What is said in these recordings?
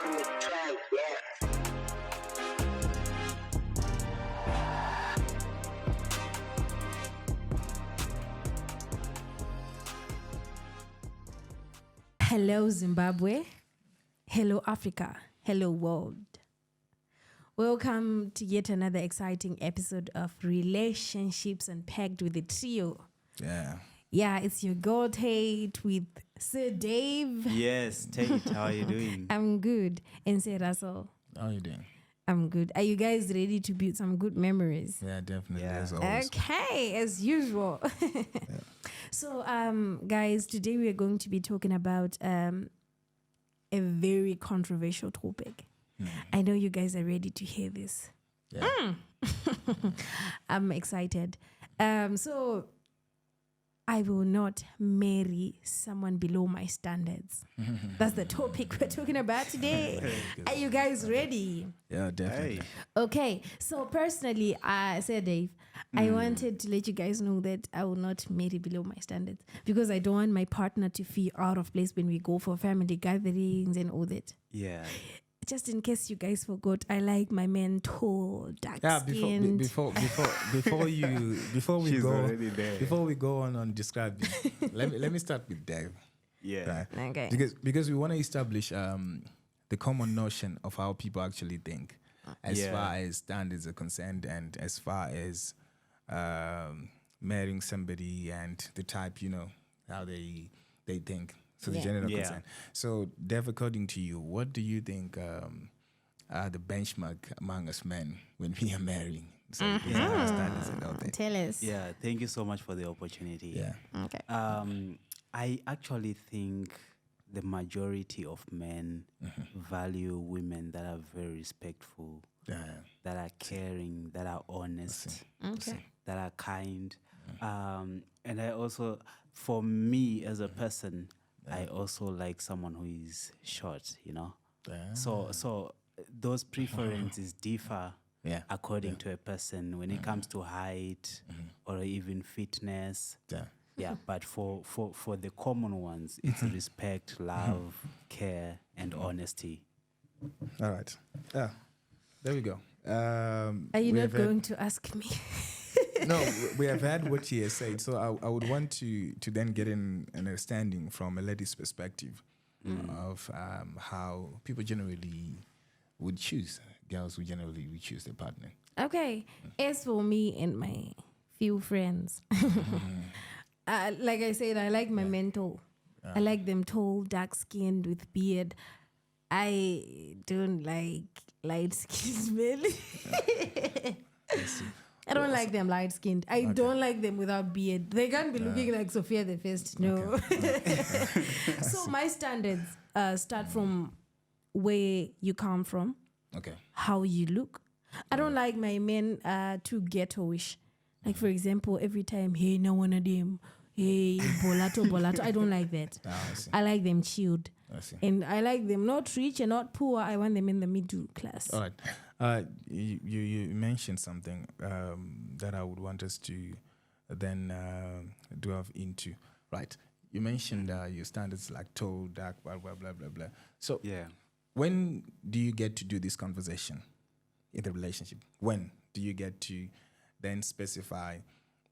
on the track, yeah. Hello, Zimbabwe. Hello, Africa. Hello, world. Welcome to yet another exciting episode of Relationships Unpacked with the Trio. Yeah. Yeah, it's your girl Tate with Sir Dave. Yes, Tate, how are you doing? I'm good. And Sir Russell. How are you doing? I'm good. Are you guys ready to build some good memories? Yeah, definitely. Yeah. As always. Okay, as usual. So, guys, today we are going to be talking about a very controversial topic. I know you guys are ready to hear this. Yeah. I'm excited. So, I will not marry someone below my standards. That's the topic we're talking about today. Are you guys ready? Yeah, definitely. Hey. Okay, so personally, I said, Dave, I wanted to let you guys know that I will not marry below my standards because I don't want my partner to feel out of place when we go for family gatherings and all that. Yeah. Just in case you guys forgot, I like my men tall, dark Yeah, skinned. before She's already there. before we go on describing, let me start with Dave. Yeah. Right? Okay. Because we want to establish the common notion of how people actually think, as Yeah. far as standards are concerned, and as far as marrying somebody and the type, how they think. So the Yeah. general Yeah. concern. So, Dev, according to you, what do you think are the benchmark among us men when we are marrying? So these are our standards and all that. Tell us. Yeah. Thank you so much for the opportunity. Yeah. Okay. I actually think the majority of men value women that are very respectful, Yeah. that are caring, that are honest, Okay. that are kind. And I also, for me as a person, I also like someone who is short, Yeah. So those preferences differ Yeah. according to a person when it comes to height or even fitness. Yeah. Yeah, but for the common ones, it's respect, love, care, and honesty. All right. Yeah. There we go. Are you we not have had- going to ask me? No, we have had what he has said. So I would want to then get an understanding from a lady's perspective of how people generally would choose, girls who generally would choose their partner. Okay. As for me and my few friends, like I said, I like my men tall. I like them tall, dark skinned with beard. I don't like light skinned men. I don't like them light skinned. I don't like them without beard. They can't be looking like Sophia the First. No. So my standards start from where you come from, Okay. how you look. I don't like my men too ghetto-ish. Like, for example, every time, hey, no one of them, hey, bolato. I don't like that. I see. I like them chilled. I see. And I like them not rich and not poor. I want them in the middle class. All right. You mentioned something that I would want us to then delve into. Right. You mentioned your standards like tall, dark, blah, blah, blah, blah, blah. So Yeah. when do you get to do this conversation in the relationship? When do you get to then specify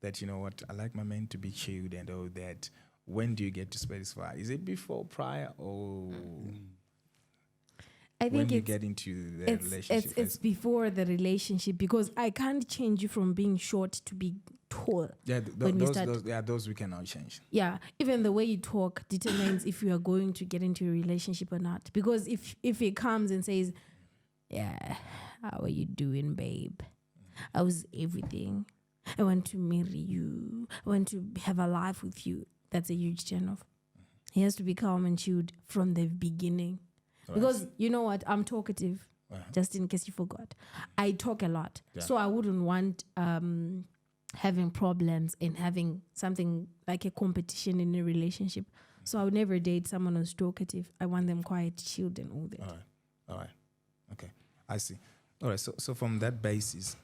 that, you know what, I like my men to be chilled and all that? When do you get to specify? Is it before, prior, or I when think you it's get into the relationship? it's before the relationship because I can't change you from being short to be tall. Yeah, when we start. those we cannot change. Yeah, even the way you talk determines if you are going to get into a relationship or not. Because if it comes and says, "Yeah, how are you doing, babe? I was everything. I want to marry you. I want to have a life with you." That's a huge turn off. He has to be calm and chilled from the beginning. Because you know what? I'm talkative. Just in case you forgot. I talk a lot. Yeah. So I wouldn't want having problems and having something like a competition in a relationship. So I would never date someone who's talkative. I want them quiet, chilled, and all that. All right. Okay. I see. All right. So from that basis,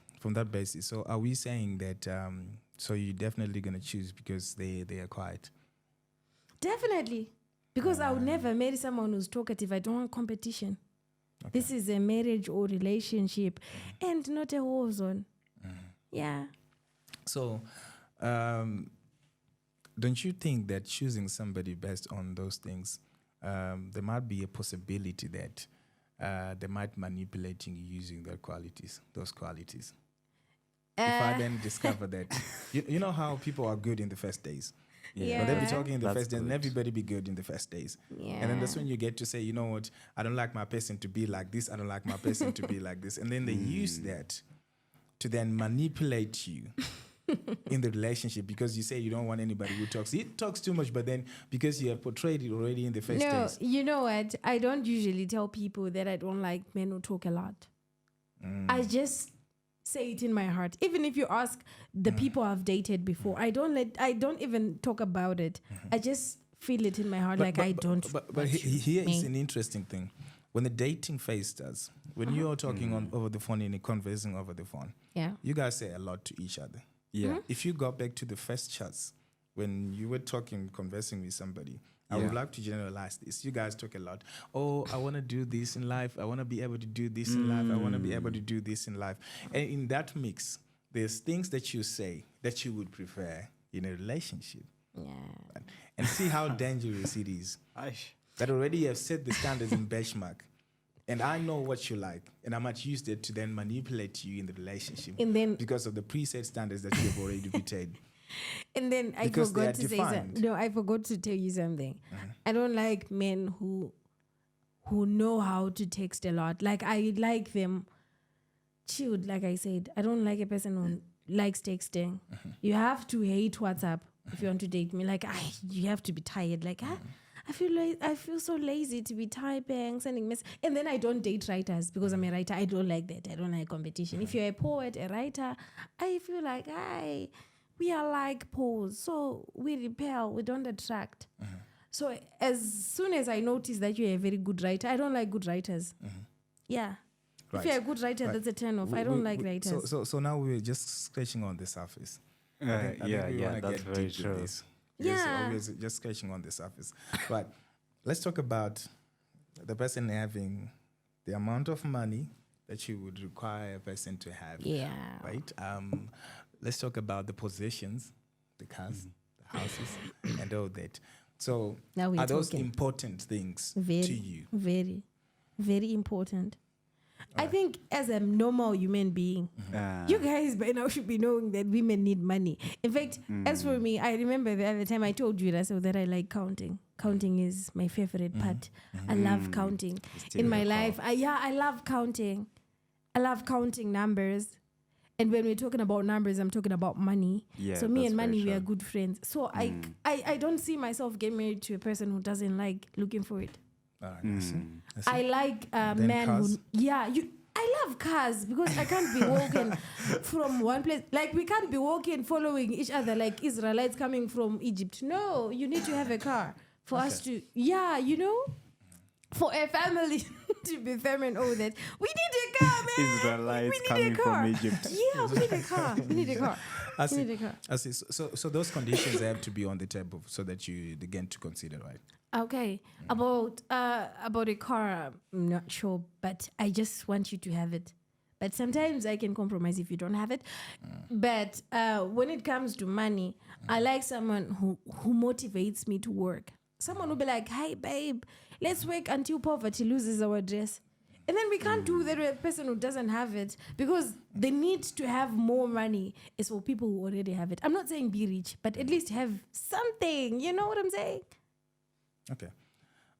so are we saying that so you're definitely gonna choose because they are quiet? Definitely. Because I would never marry someone who's talkative. I don't want competition. This is a marriage or relationship, and not a war zone. Yeah. So, don't you think that choosing somebody based on those things, there might be a possibility that they might manipulate you using those qualities? If I then discover that, you know how people are good in the first days. Yeah. But they'll be talking in the That's first days, and good. everybody be good in the first days. And then that's when you get to say, you know what, I don't like my person to be like this. I don't like my person to be like this. And then they use that to then manipulate you in the relationship because you say you don't want anybody who talks. He talks too much, but then because you have portrayed it already in the first No, days. you know what? I don't usually tell people that I don't like men who talk a lot. I just say it in my heart. Even if you ask the people I've dated before, I don't even talk about it. I just feel it in my heart I don't. But want you, here is me. an interesting thing. When the dating phase starts, when you are talking over the phone and conversing over the phone, Yeah. you guys say a lot to each other. Yeah. If you go back to the first chats, when you were conversing with somebody, I would Yeah. like to generalize this. You guys talk a lot. Oh, I want to do this in life. I want to be able to do this in life. I want to be able to do this in life. And in that mix, there's things that you say that you would prefer in a relationship. Yeah. And see how dangerous it is. That already have set the standards in benchmark. And I know what you like. And I might use that to then manipulate you in the relationship. And then because of the preset standards that you've already dictated. And then I Because they forgot are to say defined. something. No, I forgot to tell you something. I don't like men who know how to text a lot. Like I like them chilled, like I said. I don't like a person who likes texting. You have to hate WhatsApp if you want to date me. Like you have to be tired. Like I feel so lazy to be typing, sending messages. And then I don't date writers because I'm a writer. I don't like that. I don't like competition. If you're a poet, a writer, I feel like we are like poles, so we repel, we don't attract. So as soon as I notice that you're a very good writer, I don't like good writers. Yeah. Right. If you're a good writer, Right. that's a turn off. I don't like writers. So now we're just scratching on the surface. I think we yeah, wanna that's get very deep with true. this. Yeah. Yes, always just scratching on the surface. But let's talk about the person having the amount of money that you would require a person to have. Yeah. Right? Let's talk about the possessions, the cars, the houses, and all that. So Now we're are those talking. important things Very, to you? very, very important. I think as a normal human being, you guys by now should be knowing that women need money. In fact, as for me, I remember the other time I told you that I like counting. Counting is my favorite part. I love counting. In my life, I love counting. I love counting numbers. And when we're talking about numbers, I'm talking about money. Yeah, so me that's and money, very we are true. good friends. So I don't see myself getting married to a person who doesn't like looking for it. All right, I see. I see. I like Then men cars? who, I love cars because I can't be walking from one place. Like we can't be walking following each other like Israelites coming from Egypt. No, you need to have a car for us to, for a family to be firm and all that. We need a car, man. Israelites we need coming a from car. Egypt. Yeah, we need a car. We need a car. I We see. need a car. I see. So those conditions have to be on the table so that you begin to consider, right? Okay, about a car, I'm not sure, but I just want you to have it. But sometimes I can compromise if you don't have it. But when it comes to money, I like someone who motivates me to work. Someone will be like, "Hey, babe, let's work until poverty loses our dress." And then we can't do that with a person who doesn't have it because the need to have more money is for people who already have it. I'm not saying be rich, but at least have something. You know what I'm saying? Okay.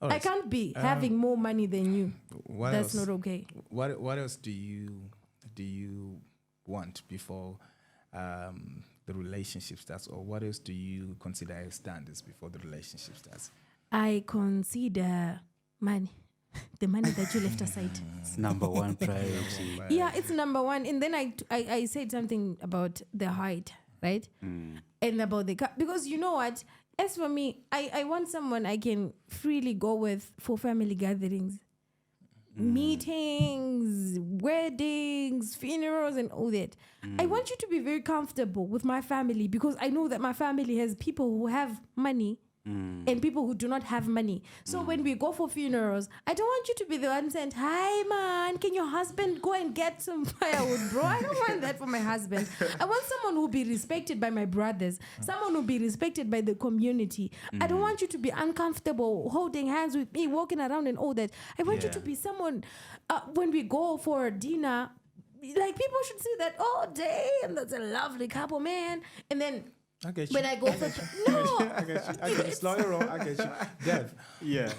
All I right. can't be having more money than you. What That's else? not okay. What else do you want before the relationship starts, or what else do you consider as standards before the relationship starts? I consider money, the money that you left aside. It's number one priority. Yeah, it's number one. And then I said something about the height, right? And about the car. Because you know what? As for me, I want someone I can freely go with for family gatherings. Meetings, weddings, funerals, and all that. I want you to be very comfortable with my family because I know that my family has people who have money and people who do not have money. So when we go for funerals, I don't want you to be the one saying, "Hi, man, can your husband go and get some firewood, bro?" I don't want that for my husband. I want someone who will be respected by my brothers, someone who will be respected by the community. I don't want you to be uncomfortable holding hands with me, walking around and all that. I want you to be someone, when we go for dinner, like people should see that, oh, damn, that's a lovely couple, man. And then I get you. when I go for no, I get you. Slow your roll. I get you. Dev. Yeah.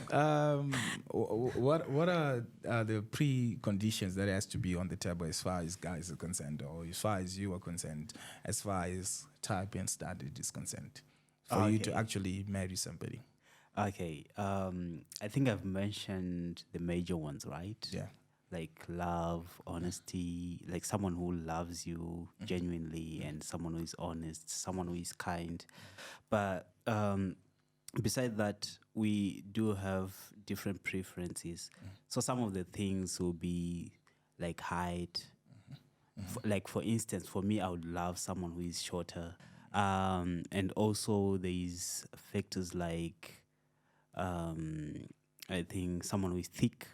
What are the preconditions that has to be on the table as far as guys are concerned, or as far as you are concerned, as far as type and standard is concerned, for you to actually marry somebody? Okay. I think I've mentioned the major ones, right? Yeah. Like love, honesty, like someone who loves you genuinely, and someone who is honest, someone who is kind. But besides that, we do have different preferences. So some of the things will be like height. Like for instance, for me, I would love someone who is shorter. And also there is factors like I think someone who is thick.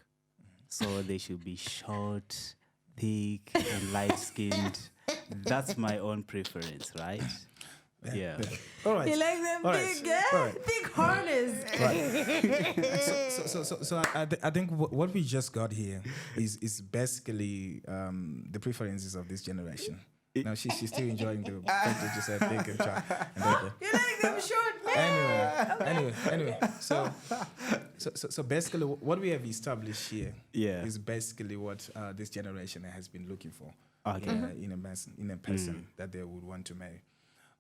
So they should be short, thick, and light-skinned. That's my own preference, right? Yeah. All right. you like them big, thick harness. So I think what we just got here is basically the preferences of this generation. Now she's still enjoying the fact that you said big and try. You like them short, man. Anyway. So basically, what we have established here is basically what this generation has been looking for in a person that they would want to marry.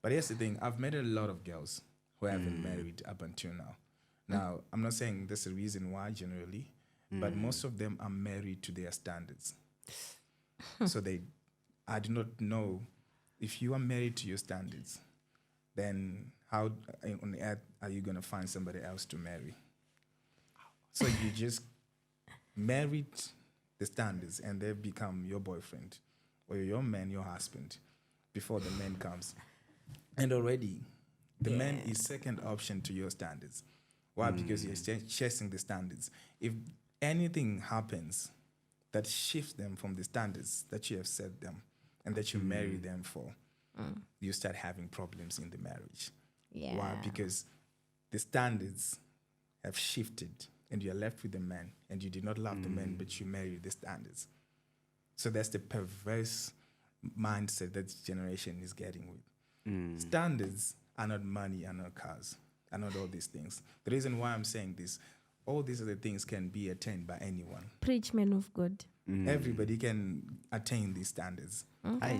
But here's the thing: I've met a lot of girls who haven't married up until now. Now, I'm not saying that's the reason why generally, but most of them are married to their standards. So I do not know if you are married to your standards, then how on earth are you going to find somebody else to marry? So you just married the standards and they've become your boyfriend or your man, your husband, before the man comes. And already the man is second option to your standards. Why? Because you're chasing the standards. If anything happens that shifts them from the standards that you have set them and that you marry them for, you start having problems in the marriage. Yeah. Why? Because the standards have shifted and you're left with the man and you did not love the man, but you married the standards. So that's the perverse mindset that this generation is getting with. Standards are not money, are not cars, are not all these things. The reason why I'm saying this, all these other things can be attained by anyone. Preach, man of God. Everybody can attain these standards.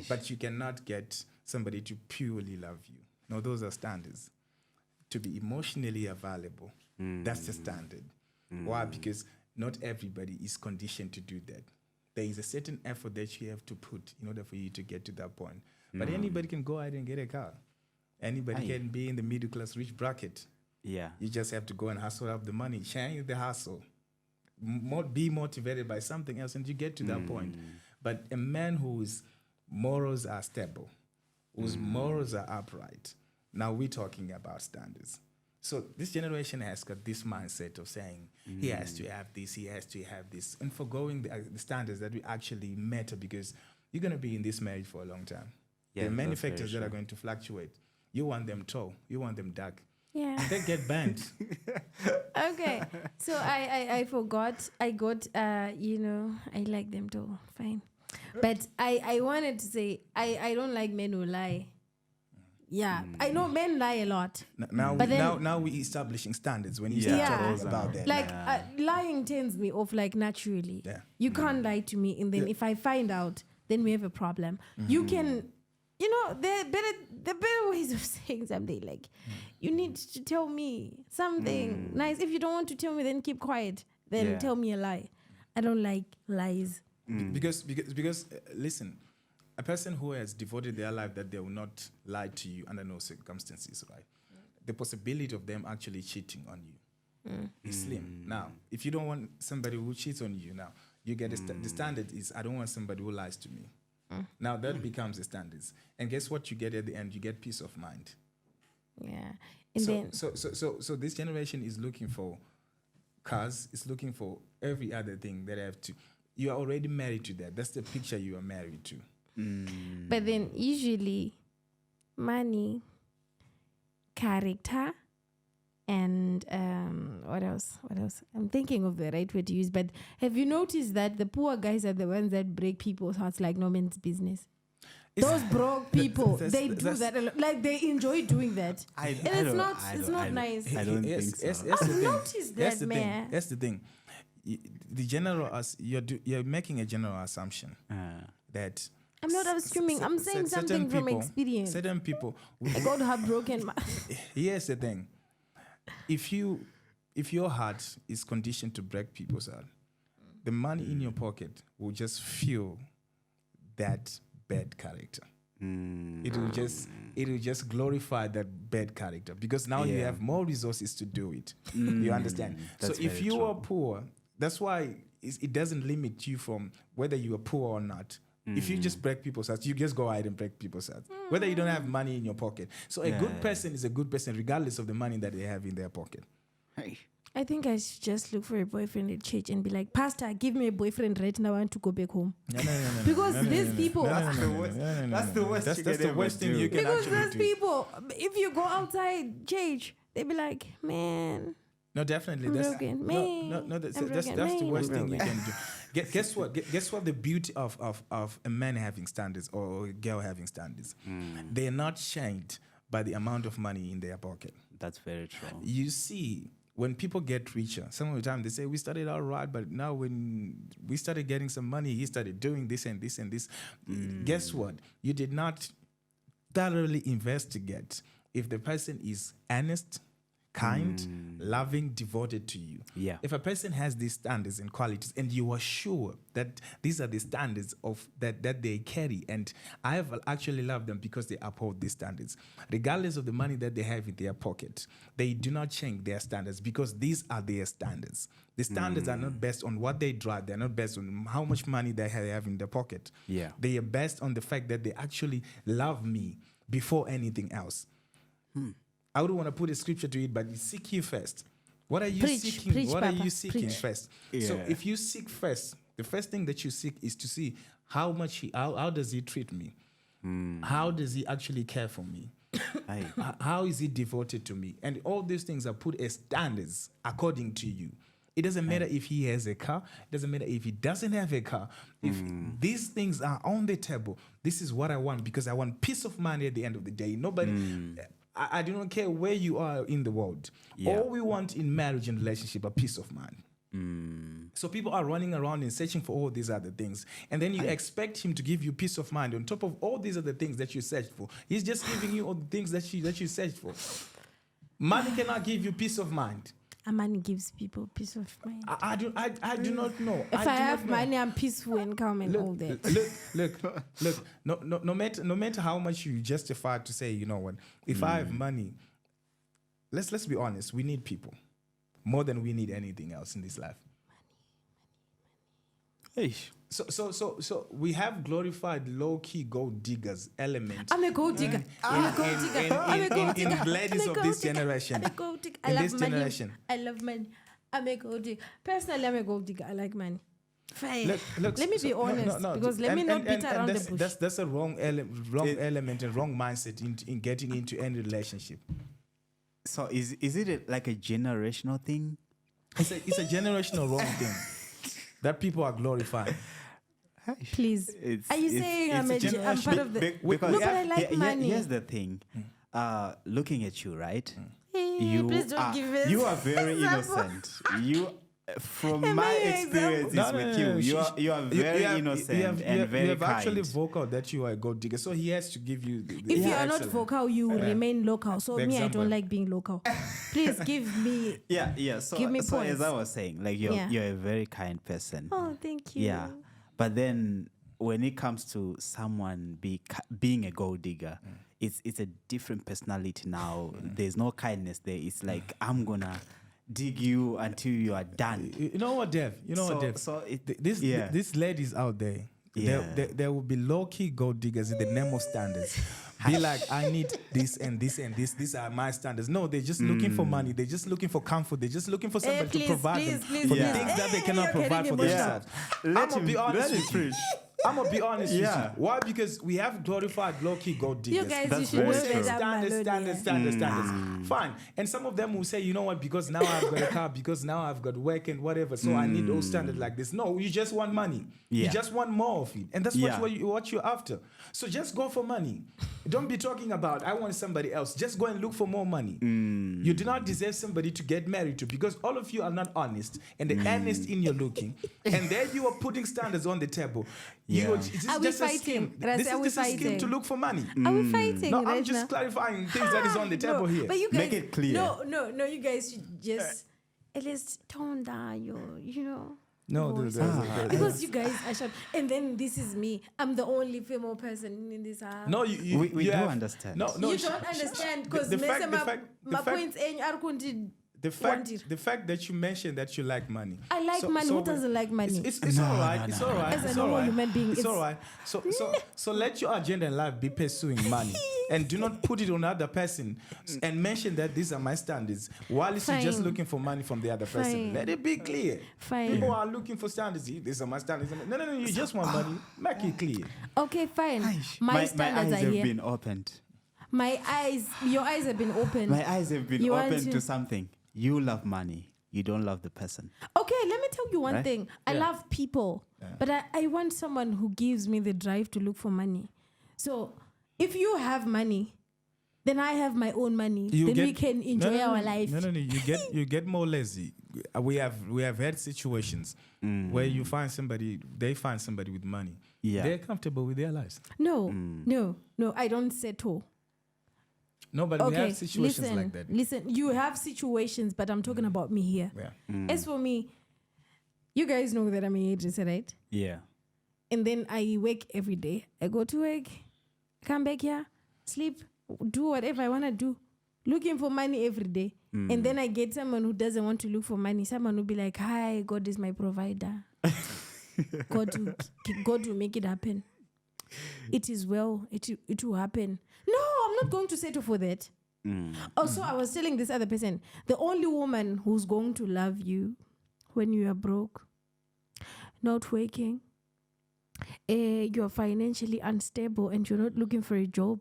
But you cannot get somebody to purely love you. No, those are standards. To be emotionally available, that's the standard. Why? Because not everybody is conditioned to do that. There is a certain effort that you have to put in order for you to get to that point. But anybody can go out and get a car. Anybody can be in the middle class rich bracket. Yeah. You just have to go and hustle up the money, change the hustle, be motivated by something else, and you get to that point. But a man whose morals are stable, whose morals are upright, now we're talking about standards. So this generation has got this mindset of saying he has to have this, he has to have this, and forgoing the standards that we actually matter, because you're going to be in this marriage for a long time. There are many factors that are going to fluctuate. You want them tall, you want them dark. Yeah. They get banned. Okay. So I forgot. I got, I like them too. Fine. But I wanted to say, I don't like men who lie. Yeah. I know men lie a lot. Now we're establishing standards when you start talking about that. Like, lying turns me off, like, naturally. Yeah. You can't lie to me. And then if I find out, then we have a problem. You can... there are better ways of saying something. Like, you need to tell me something nice. If you don't want to tell me, then keep quiet. Then tell me a lie. I don't like lies. Because listen, a person who has devoted their life that they will not lie to you under no circumstances, right? The possibility of them actually cheating on you is slim. Now, if you don't want somebody who cheats on you, now you get the standard is, I don't want somebody who lies to me. Now that becomes the standards. And guess what you get at the end? You get peace of mind. Yeah. And So, then so this generation is looking for cars, is looking for every other thing that have to. You are already married to that. That's the picture you are married to. but then usually money, character, and what else? I'm thinking of the right word to use, but have you noticed that the poor guys are the ones that break people's hearts like no man's business? Those broke people, they do that a lot. Like they enjoy doing that. And it's not nice. I don't Yes, think so. yes, that's the I've thing. noticed That's that, the thing. man. That's the thing. The general, you're making a general assumption that I'm not assuming. I'm saying something from experience. Certain people. I got heartbroken. Here's the thing: if your heart is conditioned to break people's heart, the money in your pocket will just fuel that bad character. It will just glorify that bad character because now you have more resources to do it. You understand? So That's if very you true. are poor, that's why it doesn't limit you from whether you are poor or not. If you just break people's hearts, you just go out and break people's hearts. Whether you don't have money in your pocket. So a good person is a good person regardless of the money that they have in their pocket. Hey. I think I should just look for a boyfriend at church and be like, Pastor, give me a boyfriend right now. I want to go back home. Because these people, That's the worst That's the worst thing you can because actually these do. people, if you go outside church, they be like, man, No, definitely. I'm That's broken. no. That's I'm the broken. worst I'm thing you can do. Guess what? Guess what? The beauty of a man having standards or a girl having standards, they are not shamed by the amount of money in their pocket. That's very true. You see, when people get richer, some of the time they say we started out right, but now when we started getting some money, he started doing this and this and this. Guess what? You did not thoroughly investigate if the person is honest, kind, loving, devoted to you. Yeah. If a person has these standards and qualities and you are sure that these are the standards of that they carry, and I have actually loved them because they uphold these standards. Regardless of the money that they have in their pocket, they do not change their standards because these are their standards. The standards are not based on what they drive. They're not based on how much money they have in their pocket. Yeah. They are based on the fact that they actually love me before anything else. I wouldn't want to put a scripture to it, but you seek ye first. What are you seeking? Preach, What are Papa, you seeking preach. first? So Yeah. if you seek first, the first thing that you seek is to see how much how does he treat me? How does he actually care for me? Aye. How is he devoted to me? And all these things are put as standards according to you. It doesn't matter if he has a car. It doesn't matter if he doesn't have a car. If these things are on the table, this is what I want because I want peace of mind at the end of the day. Nobody, I do not care where you are in the world. Yeah. All we want in marriage and relationship are peace of mind. So people are running around and searching for all these other things. And then you expect him to give you peace of mind on top of all these other things that you searched for. He's just giving you all the things that you searched for. Money cannot give you peace of mind. And money gives people peace of mind. I do not know. If I do have not know. money, I'm peaceful and calm and all that. Look. No matter how much you justify to say, you know what, if I have money, let's be honest, we need people more than we need anything else in this life. Hey. So we have glorified low-key gold diggers element. I'm a gold digger. I'm a gold digger. I'm a gold digger. in ladies I'm a of gold this digger. generation. I'm a gold digger. I In love this money. generation. I love money. I'm a gold digger. Personally, I'm a gold digger. I like money. Fair. Look, Let me be honest, because let me not beat around the bush. That's a wrong element and wrong mindset in getting into any relationship. So is it like a generational thing? It's a generational wrong thing that people are glorifying. Please. Are you saying I'm part of the... Because No, but I like money. Here's the thing. Looking at you, right? Hey, please don't give it. You are very example. innocent. You, from Am my I an experiences example? with you, you are very innocent and very you have kind. actually vocal that you are a gold digger, so he has to give you. If you are not excellent. vocal, you will remain local. So The me, I example. don't like being local. Please give me... Yeah. So, Give me so points. as I was saying, like you're a very kind person. Oh, thank you. Yeah, but then when it comes to someone being a gold digger, it's a different personality now. There's no kindness there. It's like I'm gonna dig you until you are done. You know what, Dev? These ladies out there, Yeah. there will be low-key gold diggers in the name of standards. be like, I need this and this and this. These are my standards. No, they're just looking for money. They're just looking for comfort. They're just looking for somebody please, to provide please, them please, for please. the things that they Hey, cannot you're provide getting for emotional. themselves. I'm gonna be honest with you. preach. I'm gonna be honest with Yeah. you. Why? Because we have glorified low-key gold diggers. You guys, That's you should very know true. that I'm Standards, alone standards, here. standards. Fine. And some of them will say, you know what, because now I've got a car, because now I've got work and whatever, so I need those standards like this. No, you just want money. You Yeah. just want more of it. And that's Yeah. what you're after. So just go for money. Don't be talking about, I want somebody else. Just go and look for more money. You do not deserve somebody to get married to, because all of you are not honest, and they're honest in your looking. And then you are putting standards on the table. Yeah. This Are is we just a fighting? scheme. Rasa, This are we is a scheme fighting? to look for money. Are we fighting No, I'm right just now? clarifying things that is on the table No, here. But you guys, Make it clear. No, you guys should just at least tone down your, No, voice. Because you guys are short. And then this is me. I'm the only female person in this house. No, you We you do have- understand. No, You don't understand because the fact the fact that you mentioned that you like money. I like money. Who doesn't like money? It's all right. It's all right. As a It's all normal right. human being, It's it's- all right. So let your agenda in life be pursuing money, and do not put it on other person and mention that these are my standards while you're just Fine. looking for money from the other person. Fine. Let it be clear. Fine. People are looking for standards. These are my standards. No. You just want money. Make it clear. Okay, fine. My My standards eyes are have here. been opened. Your eyes have been opened. My eyes have been You want opened to- to something. You love money. You don't love the person. Okay, let me tell you one Right? thing. I love people, but I want someone who gives me the drive to look for money. So if you have money, then I have my own money. We can enjoy our life. No. You get more lazy. We have had situations where you find somebody, they find somebody with money. Yeah. They're comfortable with their lives. No, I don't settle. No, but we Okay, have situations listen, like that. listen. You have situations, but I'm talking about me here. Yeah. As for me, you guys know that I'm a hairdresser, right? Yeah. And then I work every day. I go to work, come back here, sleep, do whatever I want to do, looking for money every day. And then I get someone who doesn't want to look for money. Someone will be like, hi, God is my provider. God will make it happen. It is well. It will happen. No, I'm not going to settle for that. Also, I was telling this other person, the only woman who's going to love you when you are broke, not working, you're financially unstable, and you're not looking for a job,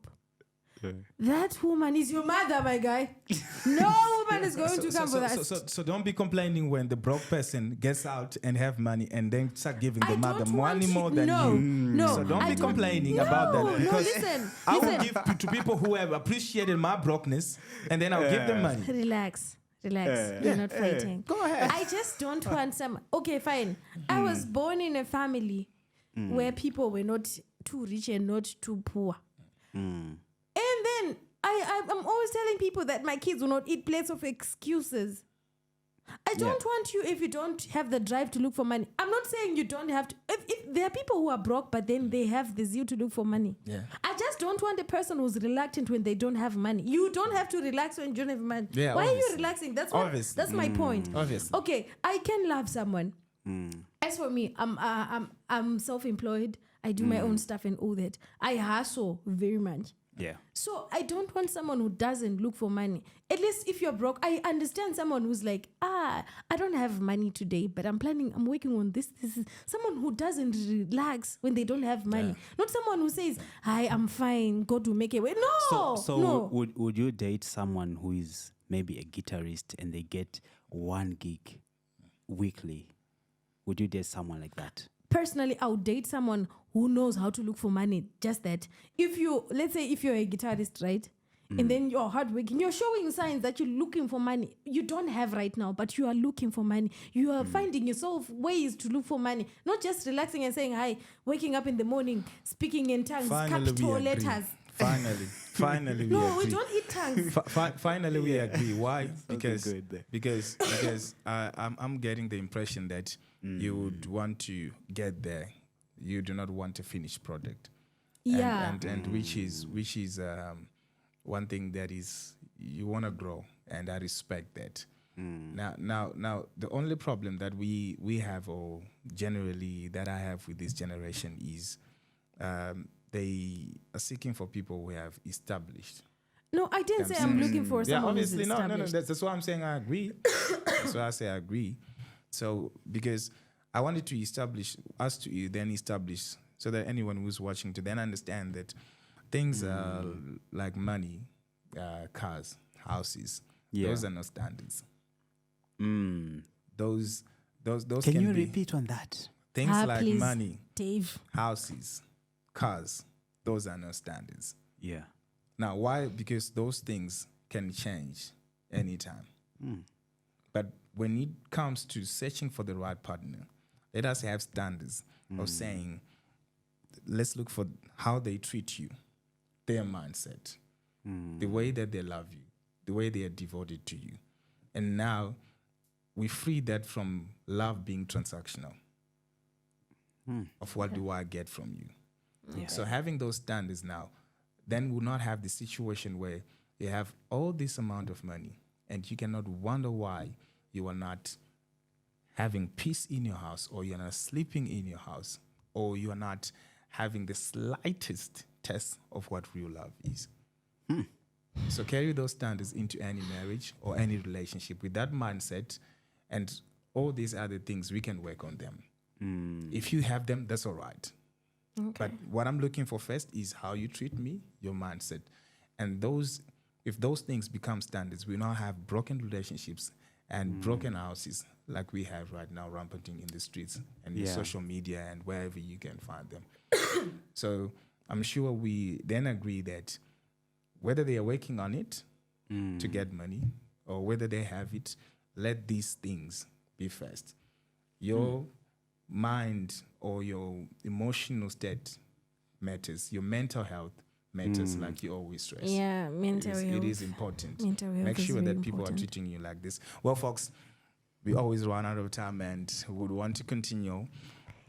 that woman is your mother, my guy. No woman is going to come for that. So don't be complaining when the broke person gets out and have money and then start giving the mother money more than you. No, So don't I be don't- complaining about that, No, because listen. I will give to people who have appreciated my brokenness, and then I'll give them money. Relax. We're not fighting. Go ahead. I just don't want some. Okay, fine. I was born in a family where people were not too rich and not too poor. And then I'm always telling people that my kids will not eat plates of excuses. I don't want you if you don't have the drive to look for money. I'm not saying you don't have to. If there are people who are broke, but then they have the zeal to look for money. Yeah. I just don't want a person who's reluctant when they don't have money. You don't have to relax when you don't have money. Yeah, Why are you obviously. relaxing? Obviously. That's my point. Obviously. Okay, I can love someone. As for me, I'm self-employed. I do my own stuff and all that. I hustle very much. Yeah. So I don't want someone who doesn't look for money. At least if you're broke, I understand someone who's like, I don't have money today, but I'm working on this. This is someone who doesn't relax when they don't have money. Not someone who says, hi, I'm fine, God will make a way. No, So no. would you date someone who is maybe a guitarist and they get 1 gig weekly? Would you date someone like that? Personally, I would date someone who knows how to look for money. Just that. Let's say if you're a guitarist, right? And then you're hardworking, you're showing signs that you're looking for money. You don't have right now, but you are looking for money. You are finding yourself ways to look for money. Not just relaxing and saying, hi, waking up in the morning, speaking in tongues, capital letters. Finally, we No, we agree. don't eat tongues. Finally, we agree. Why? Because good there. because I'm getting the impression that you would want to get there. You do not want a finished product. Yeah. And which is one thing that is you want to grow, and I respect that. Now, the only problem that we have, or generally that I have with this generation, is they are seeking for people who have established. No, I didn't say I'm looking for Yeah, someone who's obviously, no. established. That's why I'm saying I agree. That's why I say I agree. So because I wanted to establish us to then establish so that anyone who's watching to then understand that things like money, cars, houses, Yeah. those are no standards. Mm. Those Can you be repeat on that? things like Please, money, Dave. houses, cars. Those are no standards. Yeah. Now, why? Because those things can change anytime. But when it comes to searching for the right partner, let us have standards of saying, let's look for how they treat you, their mindset, the way that they love you, the way they are devoted to you. And now we free that from love being transactional. Of what do I get from you? Yeah. So having those standards now, then we'll not have the situation where you have all this amount of money and you cannot wonder why you are not having peace in your house, or you're not sleeping in your house, or you are not having the slightest test of what real love is. So carry those standards into any marriage or any relationship with that mindset, and all these other things, we can work on them. If you have them, that's all right. But what I'm looking for first is how you treat me, your mindset. And if those things become standards, we now have broken relationships and broken houses like we have right now rampanting in the streets and in social media and wherever you can find them. So I'm sure we then agree that whether they are working on it to get money or whether they have it, let these things be first. Your mind or your emotional state matters. Your mental health matters, like you always stress. Yeah, mental health. It is important. Mental health Make is sure very that people important. are treating you like this. Well, folks, we always run out of time and would want to continue.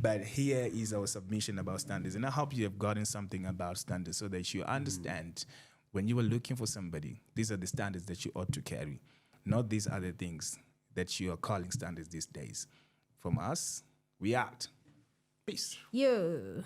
But here is our submission about standards. And I hope you have gotten something about standards so that you understand when you are looking for somebody, these are the standards that you ought to carry, not these other things that you are calling standards these days. From us, we out. Peace. Yo.